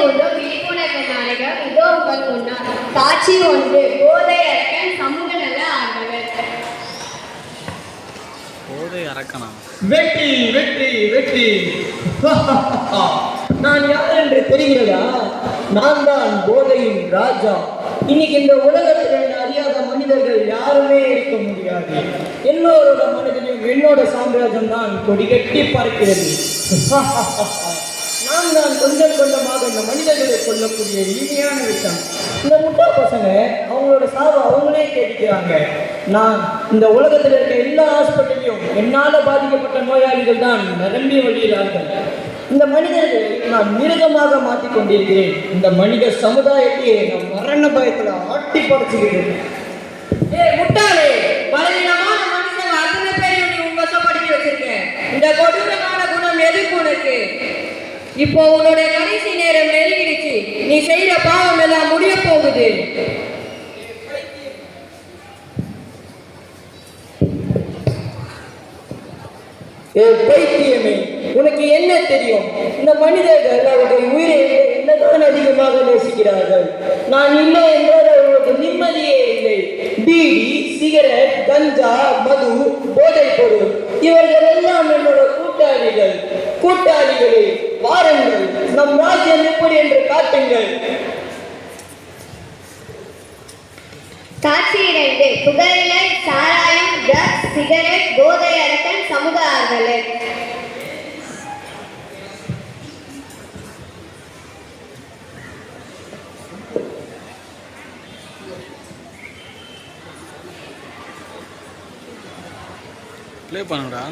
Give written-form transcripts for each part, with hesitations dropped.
ஒன்று விழிப்புணர்வு நாடகம் இதோ உங்கள் முன்னால். காட்சி ஒன்று, போதை அரக்கன் சமூக நல ஆர்வலர். போதை அரக்கனா? வெற்றி வெற்றி வெற்றி! நான் யார் என்று தெரிகிறதா? நான் தான் போதையின் ராஜா. இன்னைக்கு இந்த உலகத்தில் அறியாத மனிதர்கள் யாருமே இருக்க முடியாது. எல்லோரோட மனிதனையும் என்னோட சாம்ராஜ்யம் தான் கொடி கட்டி பார்க்கிறது. நான் தான் கொஞ்சம் கொஞ்சமாக இந்த மனிதர்களை கொல்லக்கூடிய இனிமையான விஷயம். இந்த முட்டா பசங்க அவங்களோட சாவை அவங்களே கேட்கிறாங்க. நான் இந்த உலகத்தில் இருக்க எல்லா ஹாஸ்பிட்டலையும் என்னால் பாதிக்கப்பட்ட நோயாளிகள் தான் நிரம்பி வழிகிறார்கள். இந்த மனிதர்களை நான் மிருகமாக மாற்றிக் கொண்டிருக்கிறேன். இந்த மனித சமுதாயத்தையே நான் மரண பயத்தில் ஆட்டி படைச்சுக்கிறேன். முட்டாளே, பலவீனமான மனுஷன் அத்தனை பேரையும் நீ வசப்படுத்தி வச்சிருக்கேன். இந்த கொடூரமான குணம் எதுக்கு உனக்கு? இப்போ உன்னுடைய கடைசி நேரம் நெருங்கிடுச்சு. நீ செய்யற பாவம் எல்லாம் முடிய போகுது. பைத்தியமே, உனக்கு என்ன தெரியும்? இந்த மனிதர்கள் அவர்கள் உயிரை என்னதான் அதிகமாக நேசிக்கிறார்கள். நான் இல்லை என்றால் அவர்களுக்கு நிம்மதியே இல்லை. பீடி, சிகரெட், கஞ்சா, மது, போதைப் பொருள் இவர்கள் எல்லாம் என்னோட கூட்டாளிகள். கூட்டாளிகளே, வாருங்கள், நம் ராஜ்யம் எப்படி என்று காட்டுங்கள். காட்சி 2, புகையிலை, சாராயம், ட்ரக்ஸ், சிகரெட், போதை அரக்கன் சமூக ஆர்வலர். ப்ளே பண்ணுடா.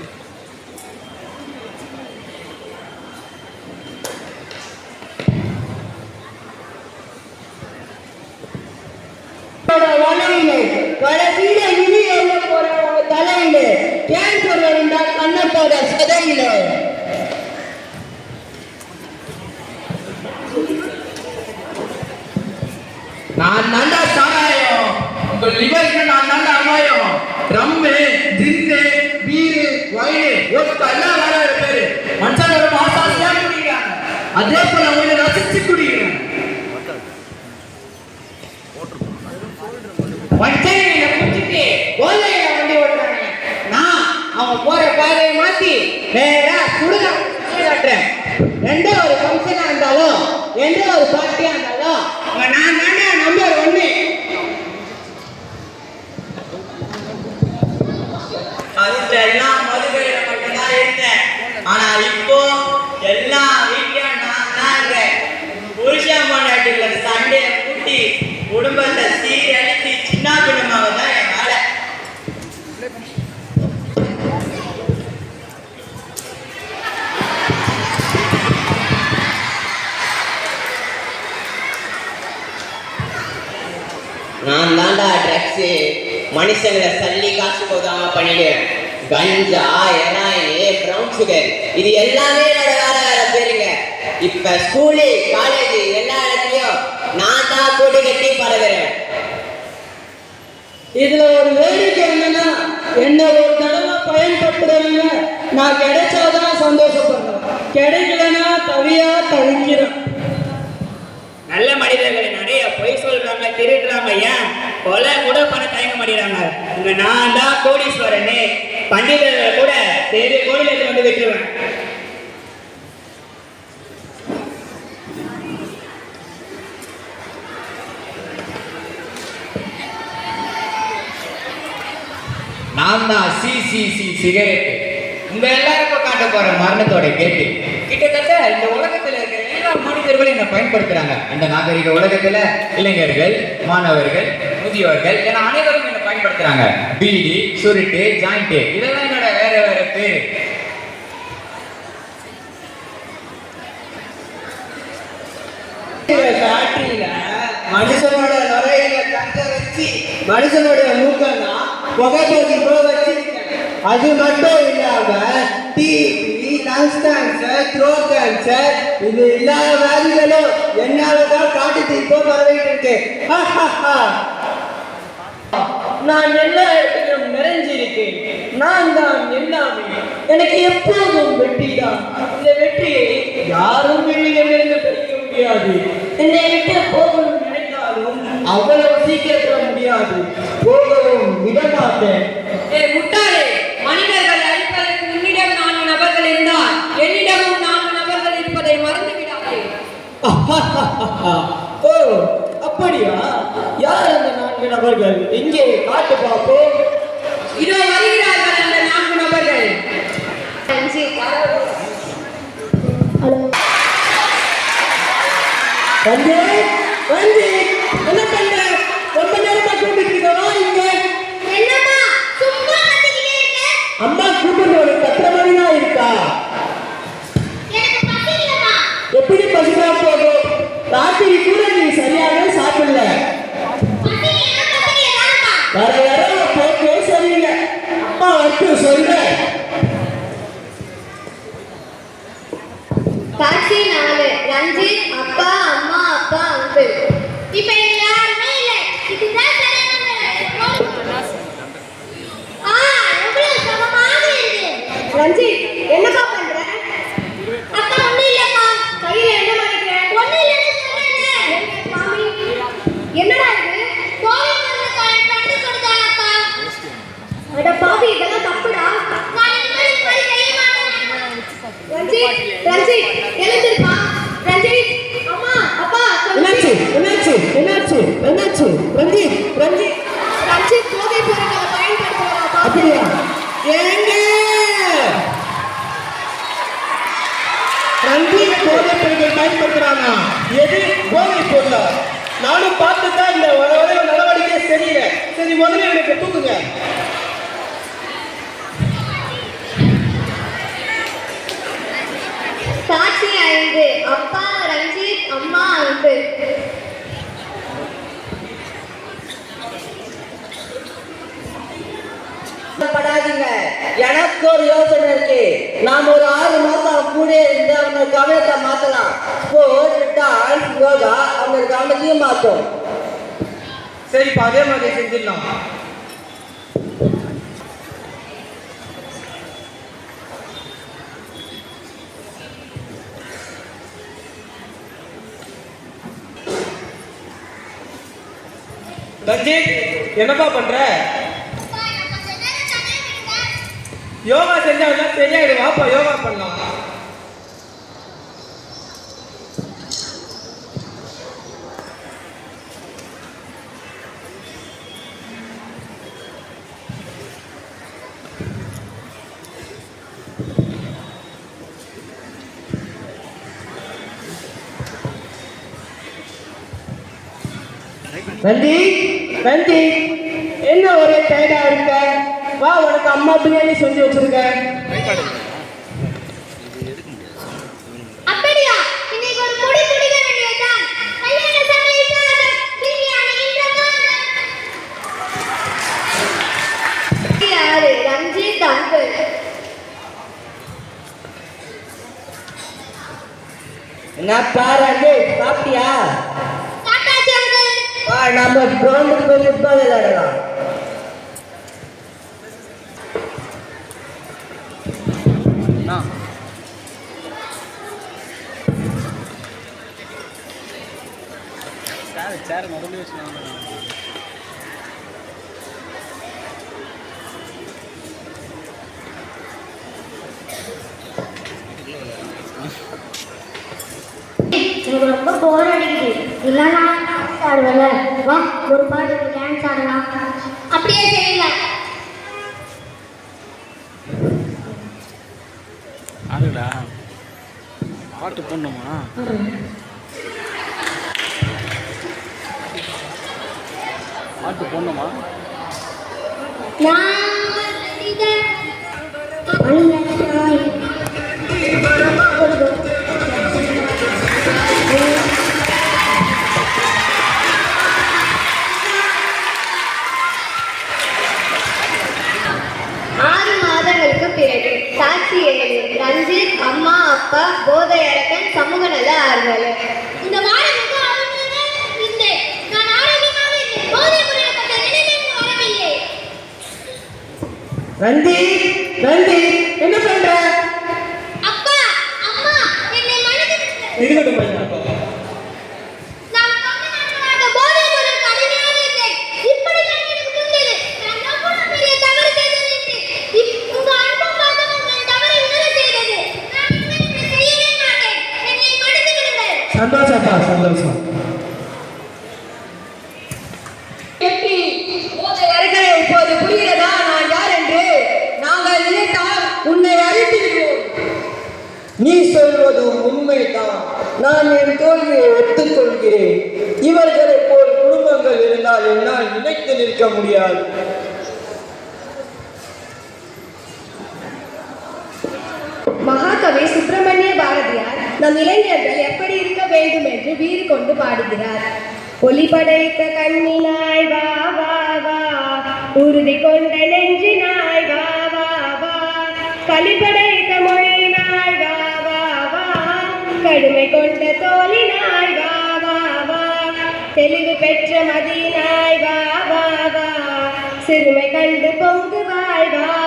கடைசியில இனி என்ன போறவங்க தலையில கேன்சர் இருந்தா கண்ணத்தோட சதையில. நான் தாண்டா சாராயம், உங்க லிவருக்கு நான் தாண்டா அமாயம். ரம்மு, ஜின்னு, பீரு, வைனு எல்லாம் வர பேரு மனுஷன் ஒரு மாசாசியா குடிக்கிறாங்க. அதே போல அவங்க ரசிச்சு குடிக்கிறேன். வண்டையில குடிச்சிட்டு போதையில வண்டி ஓட்டுறாங்க. நான் அவங்க போற பாதையை மாத்தி நேரா சுடுகாடு காட்டுறேன். எந்த ஒரு ஃபங்க்ஷனா இருந்தாலும் எந்த ஒரு பார்ட்டியா இருந்தாலும் நான் தானே நம்பர் 1. அதுல எல்லாம் மதுரையில மட்டும்தான் இருந்தேன். ஆனா இப்போ எல்லா வீட்லயும் நான் தான் இருக்கேன். புருஷன் பொண்டாட்டில சண்டையை கூட்டி குடும்பத்தை சீரழித்து சின்ன குடும்பமாக தான் என் வேலை. நான் தாண்டா ட்ரக்ஸு மனுஷங்களை சல்லி காசு போதாம பண்ணிடுவேன். கஞ்சா, எராயினு, ப்ரௌன் சுகர் இது எல்லாமே என்னோட வேற பேருங்க. இப்ப ஸ்கூலு, காலேஜ் எல்லா இடத்துலயும் நான் தான் கொடி கட்டி பரவுறேன். இதுல ஒரு வேடிக்கை என்னன்னா, என்ன ஒரு தடவை பயன்படுத்துறவங்க நான் கிடைச்சாதான் சந்தோஷப்படுறேன், கிடைக்கலன்னா தவியா தவிக்கிறேன். நல்ல மனிதர்களை நிறைய பொய் சொல்றாங்க, திருடுறாங்க, ஏன் கொலை கூட பண்ண தயங்க மாட்டேறாங்க. இங்க நான் தான் கோடீஸ்வரனே, பண்டிதர்கள் கூட சரி கோயிலுக்கு வந்து விட்டுருவேன். நான் தான் சிசிசி சிகரெட் உங்க எல்லாருக்கும் காட்ட போற மரணத்தோட கேட்டு. கிட்டத்தட்ட இந்த உலகத்துல இருக்கிற எல்லா மனிதர்களும் என்ன பயன்படுத்துறாங்க. இந்த நாகரிக உலகத்துல இளைஞர்கள், மாணவர்கள், முதியோர்கள் என அனைவரும் என்ன பயன்படுத்துறாங்க. பீடி, சுருட்டு, ஜாயிண்ட் இதெல்லாம் என்னோட வேற வேற பேரு. ஃபேக்டரியில மனுஷனோட நுரையில கட்ட வச்சு மனுஷனோட மூக்கன்னா புகை போக வச்சு. அது மட்டும் இல்லாம TB, lungs cancer, throat cancer இது எல்லா வியாதிகளும் என்னாலதான் காட்டு தீப்போ பரவிட்டு இருக்கு. நான் எல்லா இடத்திலும் நிறைஞ்சிருக்கேன். நான் தான் எல்லாமே. எனக்கு எப்போதும் வெற்றி தான். இந்த வெற்றியை யாரும் வெளியிலிருந்து பறிக்க முடியாது. முடியாது. என்னை விட்டு போகணும் நினைத்தாலும் அவ்வளவு சீக்கிரத்துல முடியாது. போகவும் விடமாட்டேன். முட்டாளே, மனிதர்கள் அழிப்பதற்கு உன்னிடம் 4 நபர்கள் இருந்தால் என்னிடமும் 4 நபர்கள் இருப்பதை மறந்து விடாதே. ஓ, அப்படியா? யார் அந்த 4 நபர்கள்? எங்கே காட்டு பார்ப்போம். இதோ வருகிறார்கள் அந்த 4 நபர்கள். வந்து வந்து என்ன பண்ற? ரொம்ப நேரமா கூப்பிட்டு இருக்கவா இங்க? என்னம்மா சும்மா கத்திக்கிட்டே இருக்க? அம்மா கூப்பிடுறது கத்துற மாதிரி தான் இருக்கா? எனக்கு பசிக்கலம்மா. எப்படி பசிக்காம போகும்? ராத்திரி கூட நீ சரியாக சாப்பிடல. வர வர போக்கே சரியில்லை. அம்மா வந்து சொல்றேன். காட்சி 4. ரஞ்சித், அப்பா, அம்மா, அப்பா, அங்கிள். இப்ப இங்க யாருமே இல்ல. இதுதான் சரியான நேரம். எவ்வளவு சமமாக இருக்கு. ரஞ்சித், என்னப்பா பண்ற? அப்பா ஒண்ணு இல்லப்பா. கையில என்ன மறைக்கிற? ஒண்ணு இல்லன்னு சொன்னேன். மாமி, என்னடா இது? கோவில் வந்து கண்டு கொடுத்தானப்பா. அட பாவி, இதெல்லாம் தப்புடா. நான் இனிமேல் இது மாதிரி செய்ய மாட்டேன். ரஞ்சித், ரஞ்சித், எழுந்திருப்பா. ரஞ்சித், அம்மா, அப்பா. என்னாச்சு என்னாச்சு என்னாச்சு என்னாச்சு? ரஞ்சித் ரஞ்சித் ரஞ்சித் போதை பொருட்களை பயன்படுத்துறாப்பா. அப்படியா? ஏங்க ரஞ்சித் போதை பொருட்கள் பயன்படுத்துறானா? எது போதை பொருளா? நானும் பார்த்துதான் இந்த வர வர நடவடிக்கை தெரியல. சரி, முதல்ல எனக்கு தூக்குங்க. காட்சி 5. அப்பா ரஞ்சித், அம்மா அங்கிள். படாதீங்க, எனக்கு ஒரு யோசனை இருக்கு. நாம் ஒரு 6 மாசம் கூட இருந்து அவங்க கவனத்தை மாத்தலாம். ஸ்போர்ட்ஸ், டான்ஸ், யோகா அவங்க கவனத்தையும் மாற்றும். சரிப்பா, அதே மாதிரி செஞ்சிடலாம். ரஞ்சித், என்னப்பா பண்ற? யோகா செஞ்சா சரியாயிடும். வாப்பா யோகா பண்ணலாம். ரஞ்சி, ரஞ்சி, என்ன ஒரே டயர்டா இருக்க? வா, உனக்கு அம்மா பிரியாணி செஞ்சு வச்சிருக்கேன். அப்படியா? இன்னைக்கு ஒரு முடி குடிக்க வேண்டியதுதான். கல்யாண சமையல் பிரியாணி இன்றதான். 6. ரஞ்சித் அங்கிள். என்ன பாரு, சாப்பிட்டியா? சாப்பிட்டாச்சு அங்கிள். வா, நம்ம கிரவுண்டுக்கு போய் ஃபுட்பால் விளையாடலாம். சேர் முதல்ல வச்சுருவாங்க. எனக்கு ரொம்ப போர் அடிக்குது. இல்லைன்னா டான்ஸ் ஆடுவல. வா, ஒரு பாட்டுக்கு டான்ஸ் ஆடலாம். அப்படியே செய்யலாம். ஆடுடா, பாட்டு போடணுமா? பாட்டு போடணுமா? பிறகு காட்சி 7. ரஞ்சித், அம்மா, அப்பா, போதை அரக்கன், சமூக நல ஆர்வலர். இந்த வாரத்துக்கு அவனுடன் இருந்தேன். நான் ஆரோக்கியமாக இருந்தேன். போதை பொருளை பற்றி நினைவே வரவில்லை. ரஞ்சித், ரஞ்சித், என்ன பண்ற? அப்பா, அம்மா, என்னை மன்னித்து இருக்கட்டும். சந்தோஷப்பா, சந்தோஷம். வருகிறே, இப்போது புரிகிறதா நான் யார் என்று? நாங்கள் நினைத்தால் உன்னை அழித்து விடுவோம். நீ சொல்வது உண்மைதான். நான் என் தோல்வியை ஒத்துக்கொள்கிறேன். இவர்களைப் போல் குடும்பங்கள் இருந்தால் என்னால் நினைத்து நிற்க முடியாது. மகாகவி சுப்பிரமணிய பாரதியார் நம் இளைஞர்கள் எப்படி இருக்க வேண்டும் என்று வீறு கொண்டு பாடுகிறார். ஒளி படைத்த கண்ணினாய் வா வா வா, உறுதி கொண்ட நெஞ்சினாய் வா வா வா, களிப்படைத்த மொழியினாய் வா வா வா, கடுமை கொண்ட தோலினாய் வா வா வா, தெளிவு பெற்ற மதியினாய் வா வா வா, சிறுமை கண்டு பொங்கு வாழ்வா